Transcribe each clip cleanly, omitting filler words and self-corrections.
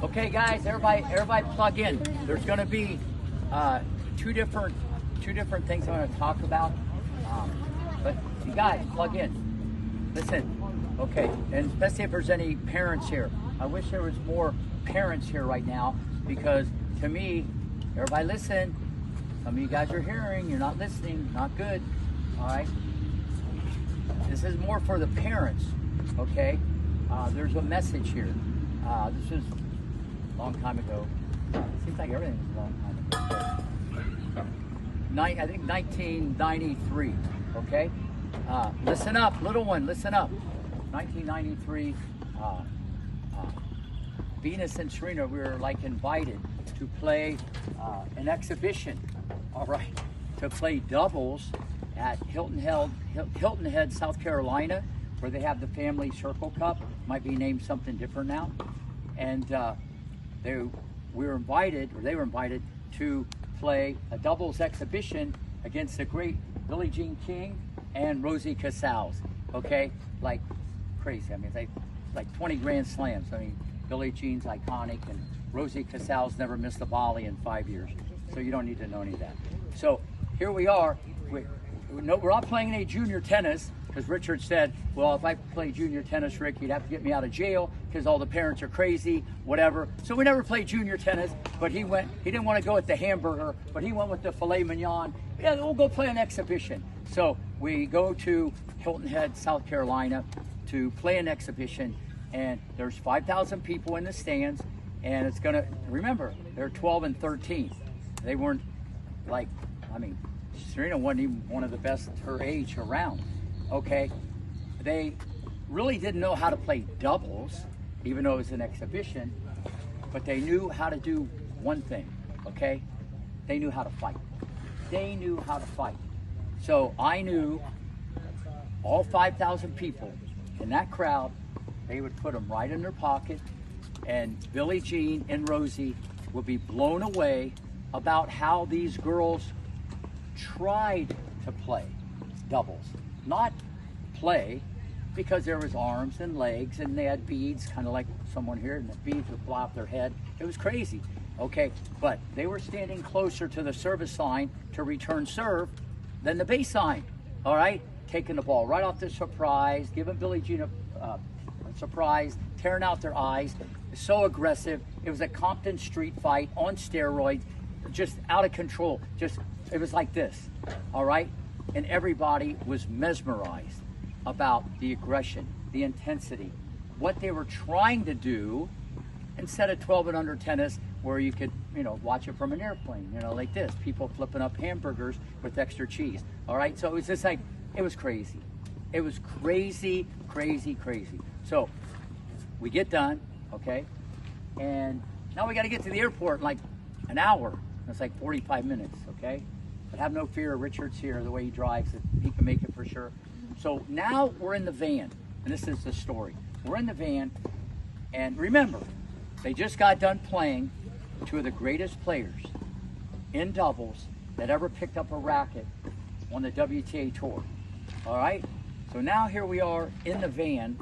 Okay, guys, everybody plug in. There's going to be two different things I'm going to talk about. But you guys, plug in. Listen. Okay, and especially if there's any parents here. I wish there was more parents here right now, because to me, everybody listen. Some of you guys are hearing, you're not listening, not good. All right. This is more for the parents. Okay. There's a message here. This is a long time ago. Seems like everything was a long time ago. I think 1993. Okay. Listen up, little one. Listen up. 1993. Venus and Serena, we were like invited to play an exhibition. All right, to play doubles at Hilton Head, South Carolina, where they have the Family Circle Cup. Might be named something different now. And they were invited to play a doubles exhibition against the great Billie Jean King and Rosie Casals. Okay, like crazy. I mean, they like 20 Grand Slams. I mean, Billie Jean's iconic, and Rosie Casals never missed a volley in 5 years. So you don't need to know any of that. So here we are. We're not playing any junior tennis, because Richard said, well, if I play junior tennis, Rick, you'd have to get me out of jail because all the parents are crazy, whatever. So we never played junior tennis, but he didn't want to go with the hamburger, but he went with the filet mignon. Yeah, we'll go play an exhibition. So we go to Hilton Head, South Carolina to play an exhibition, and there's 5,000 people in the stands, and it's gonna, remember, they're 12 and 13. They weren't like, I mean, Serena wasn't even one of the best her age around. Okay, they really didn't know how to play doubles, even though it was an exhibition, but they knew how to do one thing. Okay, they knew how to fight. They knew how to fight. So I knew all 5,000 people in that crowd, they would put them right in their pocket, and Billie Jean and Rosie would be blown away about how these girls tried to play doubles. Not play, because there was arms and legs, and they had beads, kind of like someone here, and the beads would fly off their head. It was crazy. Okay, but they were standing closer to the service line to return serve than the baseline. All right, taking the ball right off the surprise, giving Billie Jean a surprise, tearing out their eyes. So aggressive. It was a Compton street fight on steroids, just out of control. It was like this. All right, and everybody was mesmerized about the aggression, the intensity, what they were trying to do, instead of 12 and under tennis, where you could, watch it from an airplane, like this, people flipping up hamburgers with extra cheese. All right, so it was just like, it was crazy. It was crazy, crazy, crazy. So we get done, okay, and now we got to get to the airport in like an hour. It's like 45 minutes, okay? But have no fear, Richard's here, the way he drives it, he can make it for sure. So now we're in the van, and this is the story. We're in the van, and remember, they just got done playing two of the greatest players in doubles that ever picked up a racket on the WTA tour. All right? So now here we are in the van,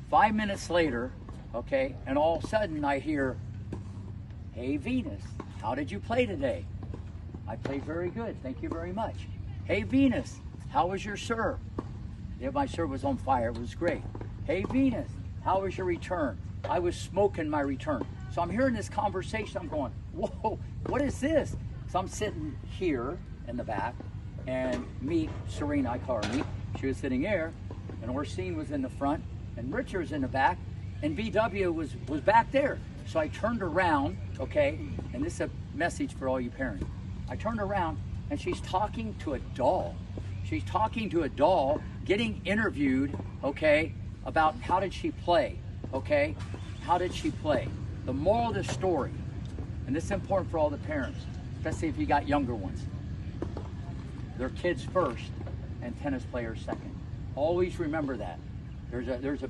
5 minutes later, okay, and all of a sudden I hear, "Hey Venus, how did you play today?" "I played very good, thank you very much." "Hey Venus, how was your serve?" "Yeah, my serve was on fire, it was great." "Hey Venus, how was your return?" "I was smoking my return." So I'm hearing this conversation, I'm going, whoa, what is this? So I'm sitting here in the back, and Serena, I call her Meek, she was sitting there, and Orsine was in the front, and Richard was in the back, and BW was back there. So I turned around, okay, and this is a message for all you parents. I turned around, and she's talking to a doll. She's talking to a doll, getting interviewed, okay, about how did she play, okay? How did she play? The moral of the story, and this is important for all the parents, especially if you got younger ones. Their kids first, and tennis players second. Always remember that. There's a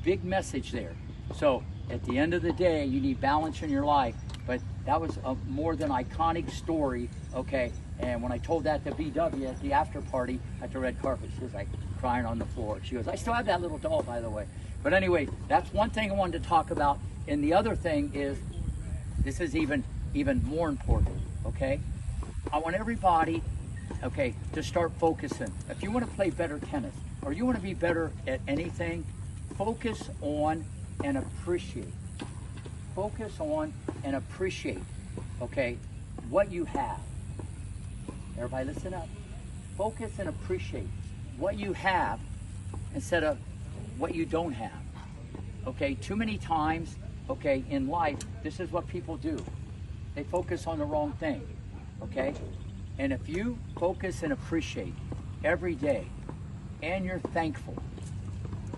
big message there. So at the end of the day, you need balance in your life, but that was a more than iconic story, okay? And when I told that to BW at the after party at the red carpet, she was like crying on the floor. She goes, "I still have that little doll, by the way." But anyway, that's one thing I wanted to talk about. And the other thing is, this is even more important, okay? I want everybody, okay, to start focusing. If you want to play better tennis, or you want to be better at anything, focus on and appreciate. Focus on and appreciate, okay, what you have. Everybody listen up. Focus and appreciate what you have instead of what you don't have. Okay, too many times, okay, in life, this is what people do. They focus on the wrong thing, okay? And if you focus and appreciate every day, and you're thankful,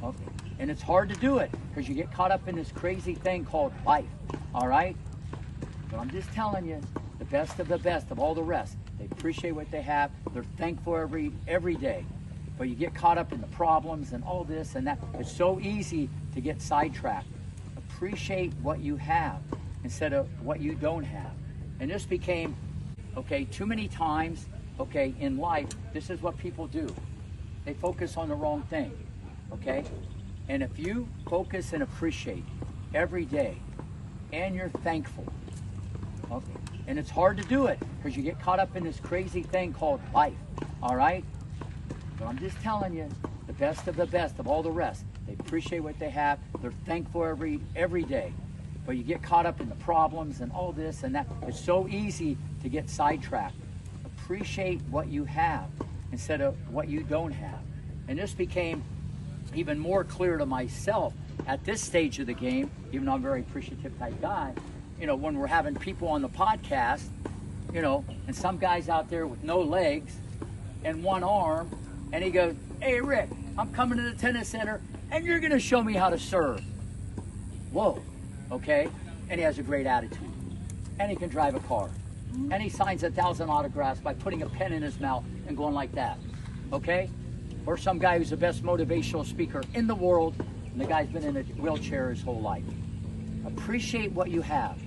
okay, and it's hard to do it because you get caught up in this crazy thing called life, all right? But I'm just telling you, the best of all the rest, they appreciate what they have, they're thankful every day. But you get caught up in the problems and all this and that. It's so easy to get sidetracked. Appreciate what you have instead of what you don't have. And this became, okay, too many times, okay, in life, this is what people do. They focus on the wrong thing, okay? And if you focus and appreciate every day, and you're thankful, okay, and it's hard to do it because you get caught up in this crazy thing called life, all right? But I'm just telling you, the best of all the rest, they appreciate what they have, they're thankful every day. But you get caught up in the problems and all this and that. It's so easy to get sidetracked. Appreciate what you have instead of what you don't have. And this became even more clear to myself at this stage of the game, even though I'm a very appreciative type guy. You know, when we're having people on the podcast, you know, and some guy's out there with no legs and one arm, and he goes, "Hey, Rick, I'm coming to the tennis center, and you're going to show me how to serve." Whoa, okay? And he has a great attitude. And he can drive a car. And he signs 1,000 autographs by putting a pen in his mouth and going like that, okay? Or some guy who's the best motivational speaker in the world, and the guy's been in a wheelchair his whole life. Appreciate what you have.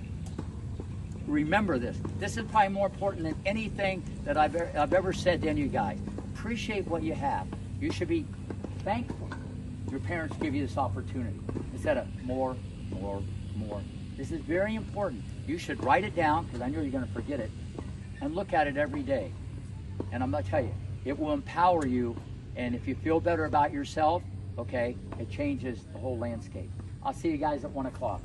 Remember this. This is probably more important than anything that I've ever said to any of you guys. Appreciate what you have. You should be thankful your parents give you this opportunity instead of more. This is very important. You should write it down, because I know you're going to forget it, and look at it every day. And I'm going to tell you, it will empower you, and if you feel better about yourself, okay, it changes the whole landscape. I'll see you guys at 1 o'clock.